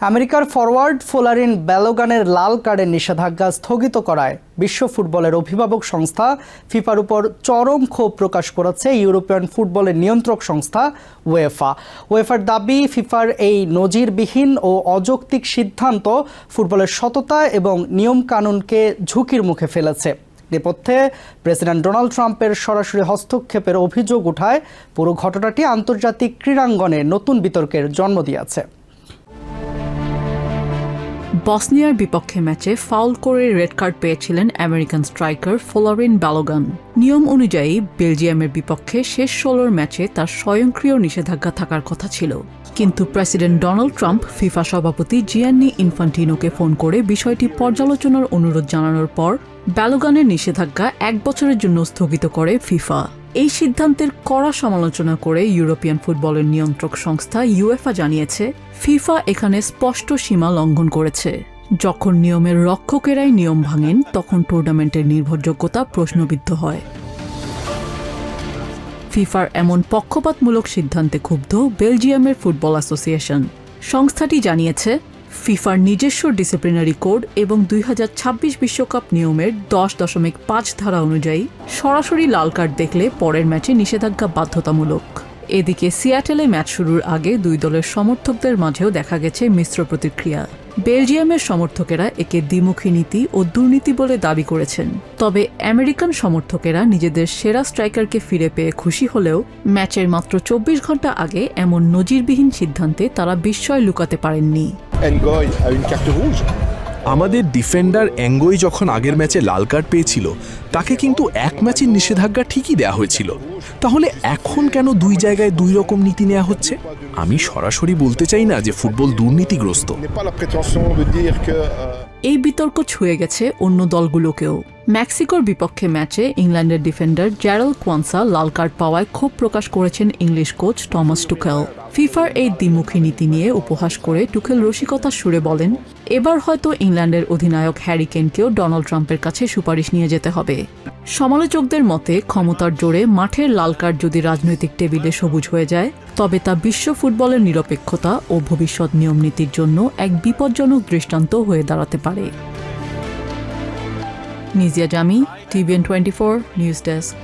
আমেরিকার forward Folarin ব্যালোগানের লাল কার্ডের নিষেধাজ্ঞা স্থগিত করায় বিশ্ব ফুটবলের অভিভাবক সংস্থা ফিফার উপর চরম ক্ষোভ প্রকাশ করেছে ইউরোপিয়ান ফুটবলের নিয়ন্ত্রক সংস্থা ওয়েফার দাবি, ফিফার এই নজিরবিহীন ও অযৌক্তিক সিদ্ধান্ত ফুটবলের সততা এবং নিয়মকানুনকে ঝুঁকির মুখে ফেলেছে। নেপথ্যে প্রেসিডেন্ট ডোনাল্ড ট্রাম্পের সরাসরি হস্তক্ষেপের অভিযোগ উঠায় পুরো ঘটনাটি আন্তর্জাতিক ক্রীড়াঙ্গনে নতুন বিতর্কের জন্ম দিয়েছে। বসনিয়ার বিপক্ষে ম্যাচে ফাউল করে রেড কার্ড পেয়েছিলেন আমেরিকান স্ট্রাইকার ফোলারিন ব্যালোগান। নিয়ম অনুযায়ী বেলজিয়ামের বিপক্ষে শেষ 16 ম্যাচে তার স্বয়ংক্রিয় নিষেধাজ্ঞা থাকার কথা ছিল, কিন্তু প্রেসিডেন্ট ডোনাল্ড ট্রাম্প ফিফা সভাপতি জিয়ান্নি ইনফান্টিনোকে ফোন করে বিষয়টি পর্যালোচনার অনুরোধ জানানোর পর ব্যালোগানের নিষেধাজ্ঞা 1 বছরের জন্য স্থগিত করে ফিফা। এই সিদ্ধান্তের কড়া সমালোচনা করে ইউরোপিয়ান ফুটবলের নিয়ন্ত্রক সংস্থা ইউএফা জানিয়েছে, ফিফা এখানে স্পষ্ট সীমা লঙ্ঘন করেছে। যখন নিয়মের রক্ষকেরাই নিয়ম ভাঙেন, তখন টুর্নামেন্টের নির্ভরযোগ্যতা প্রশ্নবিদ্ধ হয়। ফিফার এমন পক্ষপাতমূলক সিদ্ধান্তে ক্ষুব্ধ বেলজিয়ামের ফুটবল অ্যাসোসিয়েশন। সংস্থাটি জানিয়েছে, ফিফার নিজস্ব ডিসিপ্লিনারি কোড এবং 2026 বিশ্বকাপ নিয়মের 10.5 ধারা অনুযায়ী সরাসরি লাল কার্ড দেখলে পরের ম্যাচে নিষেধাজ্ঞা বাধ্যতামূলক। এদিকে সিয়াটেলে ম্যাচ শুরুর আগে দুই দলের সমর্থকদের মাঝেও দেখা গেছে মিশ্র প্রতিক্রিয়া। বেলজিয়ামের সমর্থকেরা একে দ্বিমুখী নীতি ও দুর্নীতি বলে দাবি করেছেন, তবে আমেরিকান সমর্থকেরা নিজেদের সেরা স্ট্রাইকারকে ফিরে পেয়ে খুশি হলেও ম্যাচের মাত্র 24 ঘন্টা আগে এমন নজিরবিহীন সিদ্ধান্তে তারা বিস্ময় লুকাতে পারেননি। আমাদের ডিফেন্ডার অ্যাঙ্গোই যখন আগের ম্যাচে লাল কার্ড পেয়েছিল, তাকে কিন্তু এক ম্যাচের নিষেধাজ্ঞা ঠিকই দেওয়া হয়েছিল। তাহলে এখন কেন দুই জায়গায় দুই রকম নীতি নেওয়া হচ্ছে? আমি সরাসরি বলতে চাই না যে ফুটবল দুর্নীতিগ্রস্ত। এই বিতর্ক ছুঁয়ে গেছে অন্য দলগুলোকেও। মেক্সিকোর বিপক্ষে ম্যাচে ইংল্যান্ডের ডিফেন্ডার জ্যারেল কোয়ান্সা লাল কার্ড পাওয়ায় ক্ষোভ প্রকাশ করেছেন ইংলিশ কোচ টমাস টুখেল। ফিফার এই দ্বিমুখী নীতি নিয়ে উপহাস করে টুখেল রসিকতার সুরে বলেন, এবার হয়তো ইংল্যান্ডের অধিনায়ক হ্যারি কেনকেও ডোনাল্ড ট্রাম্পের কাছে সুপারিশ নিয়ে যেতে হবে। সমালোচকদের মতে, ক্ষমতার জোরে মাঠের লাল কার্ড যদি রাজনৈতিক টেবিলে সবুজ হয়ে যায়, তবে তা বিশ্ব ফুটবলের নিরপেক্ষতা ও ভবিষ্যৎ নিয়মনীতির জন্য এক বিপজ্জনক দৃষ্টান্ত হয়ে দাঁড়াতে পারে। নিজিয়া জামি, TVN24 নিউজ ডেস্ক।